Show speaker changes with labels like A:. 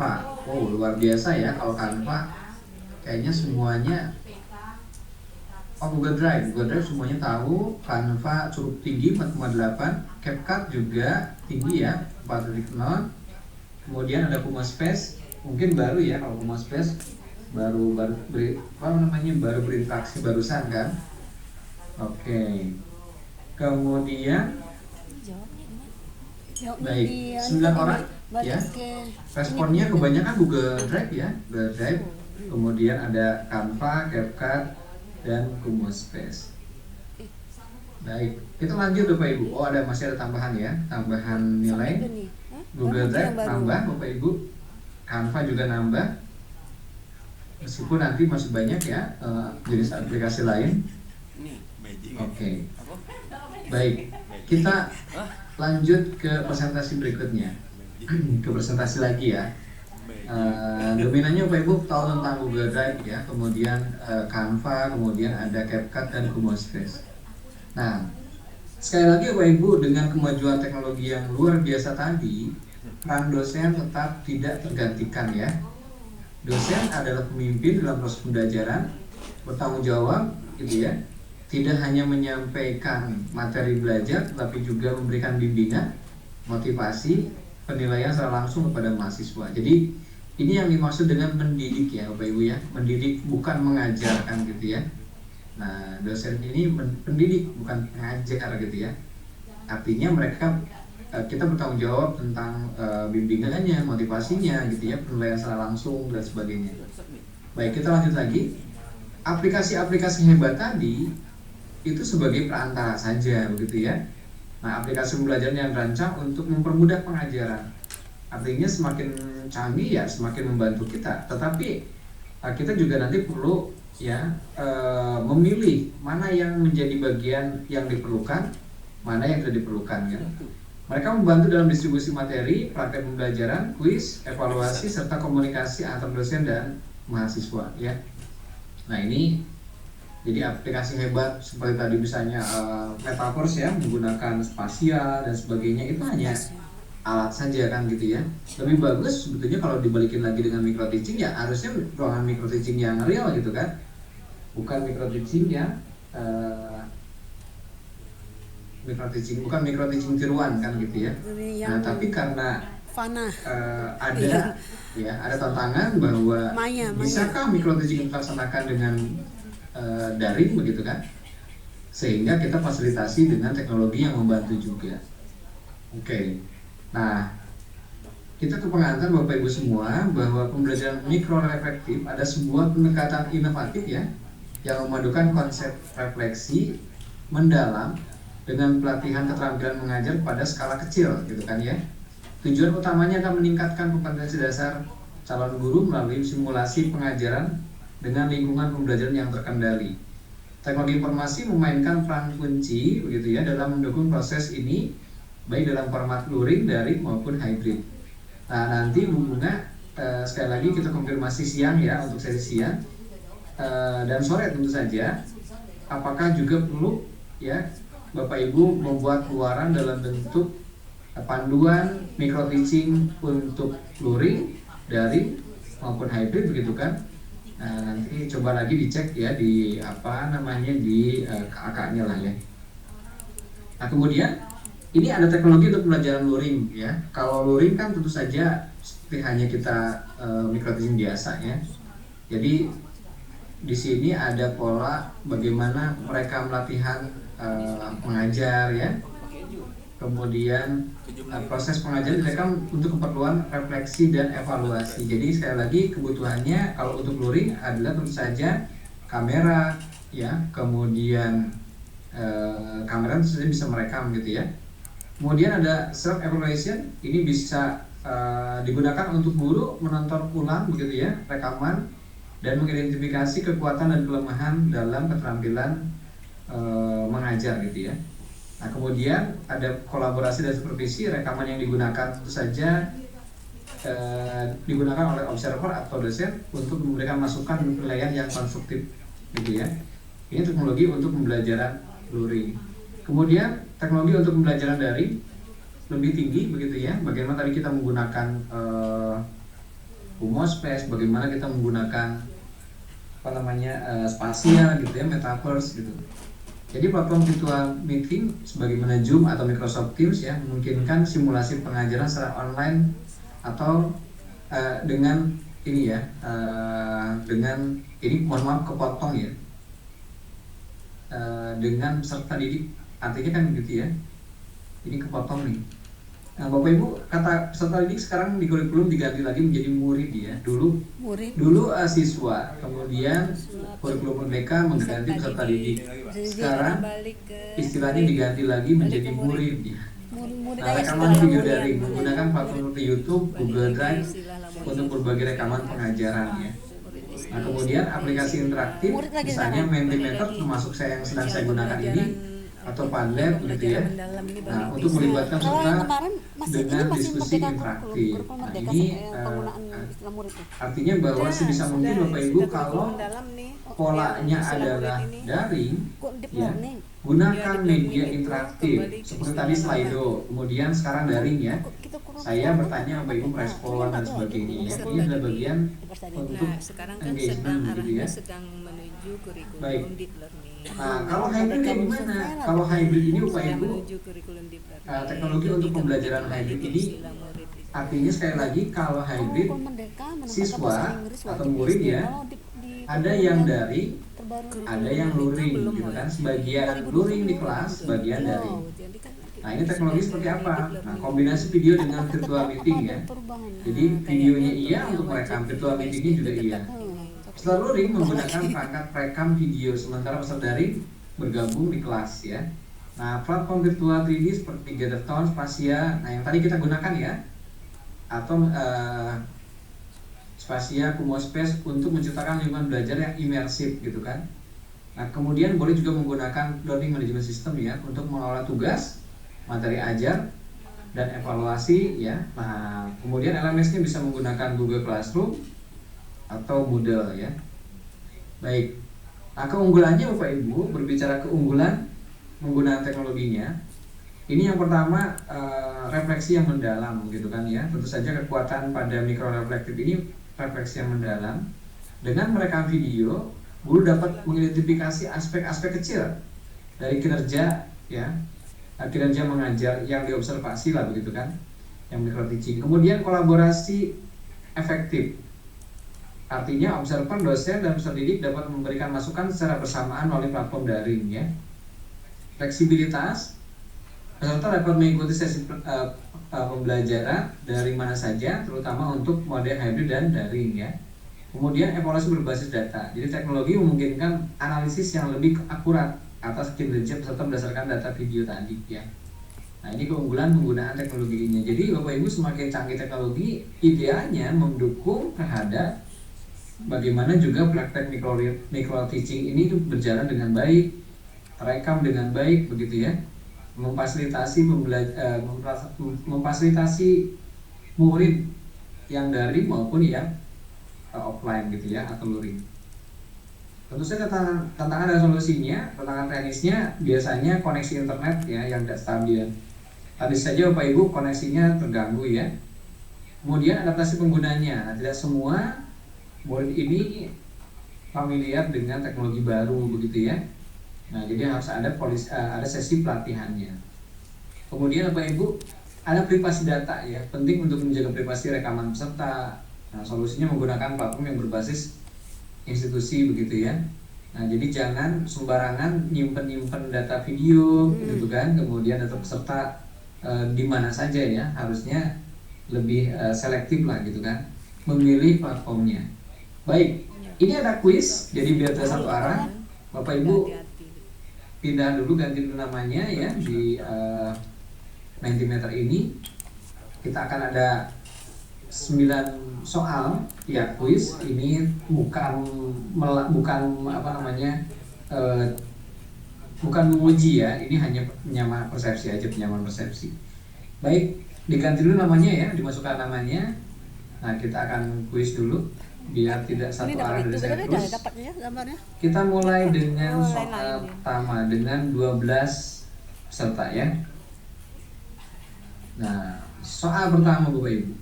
A: Canva. Oh, luar biasa ya kalau Canva. Kayaknya semuanya. Oh, Google Drive semuanya tahu. Canva cukup tinggi 4,8. CapCut juga tinggi ya, 4,0. Kemudian ada Kuma Space, mungkin baru ya kalau Kuma Space baru berinteraksi barusan kan. Oke. Kemudian baik, 9 orang ya. Responnya kebanyakan Google Drive ya, Google Drive. Kemudian ada Canva, CapCut, dan Kumu Space. Baik, kita lanjut Bapak Ibu. Oh, masih ada tambahan ya, tambahan nilai. Google Drive nambah Bapak Ibu, Canva juga nambah. Meskipun nanti masih banyak ya jenis aplikasi lain. Oke. Baik, kita lanjut ke presentasi berikutnya. Ke presentasi lagi ya. Dominannya Bapak Ibu tahu tentang Google Drive ya, kemudian Canva, kemudian ada CapCut dan Kumu Space. Nah, sekali lagi Bapak Ibu, dengan kemajuan teknologi yang luar biasa tadi, peran dosen tetap tidak tergantikan ya. Dosen adalah pemimpin dalam proses pembelajaran, bertanggung jawab gitu ya. Tidak hanya menyampaikan materi belajar, tetapi juga memberikan bimbingan, motivasi, penilaian secara langsung kepada mahasiswa. Jadi ini yang dimaksud dengan mendidik ya Bapak Ibu ya, mendidik bukan mengajarkan gitu ya. Nah, dosen ini pendidik bukan pengajar gitu ya. Artinya kita bertanggung jawab tentang bimbingannya, motivasinya gitu ya, penilaian secara langsung dan sebagainya. Baik, kita lanjut lagi. Aplikasi-aplikasi hebat tadi itu sebagai perantara saja begitu ya. Nah, aplikasi pembelajaran yang dirancang untuk mempermudah pengajaran. Artinya semakin canggih ya semakin membantu kita. Tetapi kita juga nanti perlu ya memilih mana yang menjadi bagian yang diperlukan, mana yang tidak diperlukan ya. Mereka membantu dalam distribusi materi, praktek pembelajaran, kuis, evaluasi serta komunikasi antar dosen dan mahasiswa ya. Nah, ini jadi aplikasi hebat seperti tadi misalnya Metaverse ya, menggunakan spasial dan sebagainya, itu hanya alat saja kan gitu ya. Lebih bagus sebetulnya kalau dibalikin lagi dengan micro teaching ya, harusnya ruangan micro teaching yang real gitu kan, bukan micro teaching yang bukan micro teaching tiruan kan gitu ya. Nah, tapi karena ada tantangan bahwa bisakah micro teaching dilaksanakan dengan daring begitu kan, sehingga kita fasilitasi dengan teknologi yang membantu juga. Oke. Nah, kita ke pengantar Bapak Ibu semua bahwa pembelajaran mikro reflektif ada sebuah pendekatan inovatif ya, yang memadukan konsep refleksi mendalam dengan pelatihan keterampilan mengajar pada skala kecil gitu kan ya. Tujuan utamanya adalah meningkatkan kompetensi dasar calon guru melalui simulasi pengajaran dengan lingkungan pembelajaran yang terkendali. Teknologi informasi memainkan peran kunci begitu ya dalam mendukung proses ini, baik dalam format luring, daring maupun hybrid. Nah, nanti Bu Bunga sekali lagi kita konfirmasi siang ya untuk sesi siang dan sore tentu saja. Apakah juga perlu ya Bapak Ibu membuat keluaran dalam bentuk panduan micro teaching untuk luring, daring maupun hybrid begitu kan? Nanti coba lagi dicek ya di KAK-nya lah ya. Nah, kemudian ini ada teknologi untuk pembelajaran luring ya. Kalau luring kan tentu saja seperti hanya kita micro teaching biasa ya. Jadi di sini ada pola bagaimana mereka melatihan mengajar ya. Kemudian proses pengajaran direkam untuk keperluan refleksi dan evaluasi. Jadi sekali lagi kebutuhannya kalau untuk luring adalah tentu saja kamera ya, kemudian kamera tentu saja bisa merekam gitu ya. Kemudian ada self evaluation, ini bisa digunakan untuk guru menonton ulang begitu ya rekaman dan mengidentifikasi kekuatan dan kelemahan dalam keterampilan mengajar gitu ya. Nah, kemudian ada kolaborasi dan supervisi, rekaman yang digunakan tentu saja digunakan oleh observer atau dosen untuk memberikan masukan dan penilaian yang konstruktif gitu ya. Ini teknologi untuk pembelajaran luring. Kemudian teknologi untuk pembelajaran daring lebih tinggi begitu ya. Bagaimana tadi kita menggunakan Kumospace, bagaimana kita menggunakan spasial gitu ya, metaverse gitu. Jadi platform virtual meeting sebagaimana Zoom atau Microsoft Teams ya memungkinkan simulasi pengajaran secara online atau dengan ini ya, dengan ini mohon maaf kepotong ya, dengan peserta didik, artinya kan gitu ya, ini kepotong nih. Nah, Bapak Ibu, kata peserta didik sekarang di kurikulum diganti lagi menjadi murid ya. Dulu siswa, kemudian kurikulum merdeka mengganti peserta didik. Sekarang istilahnya diganti lagi menjadi murid ya. Nah, rekaman video daring menggunakan platform seperti YouTube, Google Drive untuk berbagai rekaman pengajaran ya. Nah, kemudian aplikasi interaktif, misalnya Mentimeter termasuk yang sedang saya gunakan ini, atau Padlet gitu ya. Nah, untuk melibatkan peserta dengan diskusi interaktif. Nah, ini artinya bahwa sebisa mungkin Bapak Ibu kalau polanya adalah daring, ya gunakan media interaktif seperti tadi Slido, kemudian sekarang daring ya. Saya bertanya Bapak Ibu merespon dan sebagainya. Ini adalah bagian untuk engagement gitu ya. Baik. Nah, kalau hybrid kayak gimana? Kalau hybrid ini Bapak Ibu, teknologi untuk pembelajaran hybrid ini artinya sekali lagi kalau hybrid siswa atau murid ya ada yang daring, ada yang luring gitu kan, sebagian luring di kelas, sebagian daring. Nah, ini teknologi seperti apa? Nah, kombinasi video dengan virtual meeting ya. Jadi videonya iya untuk merekam, virtual meetingnya juga iya. Setelah luring menggunakan perangkat perekam video, sementara peserta daring bergabung di kelas ya. Nah, platform virtual 3D seperti Gathertown, Spasia, nah yang tadi kita gunakan ya, atau Spasia, Kumospace untuk menciptakan lingkungan belajar yang imersif gitu kan. Nah, kemudian boleh juga menggunakan learning management system ya untuk mengelola tugas, materi ajar, dan evaluasi ya. Nah, kemudian LMS-nya bisa menggunakan Google Classroom atau Moodle ya. Baik. Nah, keunggulannya Bapak Ibu, berbicara keunggulan menggunakan teknologinya. Ini yang pertama, refleksi yang mendalam gitu kan ya. Tentu saja kekuatan pada mikroreflektif ini refleksi yang mendalam. Dengan merekam video, guru dapat mengidentifikasi aspek-aspek kecil dari kinerja ya, kinerja mengajar yang diobservasi lah begitu kan, yang micro teaching. Kemudian kolaborasi efektif, artinya observer, dosen, dan peserta didik dapat memberikan masukan secara bersamaan melalui platform daring ya. Fleksibilitas, peserta dapat mengikuti sesi pembelajaran dari mana saja, terutama untuk model hybrid dan daring ya. Kemudian evaluasi berbasis data. Jadi teknologi memungkinkan analisis yang lebih akurat atas kinerja peserta berdasarkan data video tadi ya. Nah, ini keunggulan penggunaan teknologi ini. Jadi Bapak Ibu, semakin canggih teknologi, idealnya mendukung terhadap bagaimana juga praktek micro teaching ini berjalan dengan baik, terekam dengan baik begitu ya. Memfasilitasi murid yang daring maupun yang offline gitu ya, atau luring. Tentu saja tantangan dan solusinya, tantangan teknisnya biasanya koneksi internet ya yang tidak stabil. Tadi saja Bapak Ibu koneksinya terganggu ya. Kemudian adaptasi penggunanya. Nah, tidak semua murid ini familiar dengan teknologi baru begitu ya. Nah, jadi harus ada sesi pelatihannya. Kemudian Bapak Ibu, ada privasi data ya, penting untuk menjaga privasi rekaman peserta. Nah, solusinya menggunakan platform yang berbasis institusi begitu ya. Nah, jadi jangan sembarangan nyimpen data video gitu kan, kemudian data peserta di mana saja ya, harusnya lebih selektif lah gitu kan, memilih platformnya. Baik, ini ada quiz, jadi biar ada satu arah. Bapak Ibu pindah dulu, ganti dulu namanya ya di Mentimeter ini. Kita akan ada 9 soal ya kuis. Ini bukan bukan menguji ya, ini hanya penyamaran persepsi aja, penyamaran persepsi. Baik, diganti dulu namanya ya, dimasukkan namanya. Nah, kita akan kuis dulu biar tidak satu arah dari saya terus. Kita mulai dengan soal pertama dengan 12 peserta ya. Nah, soal pertama Bapak Ibu.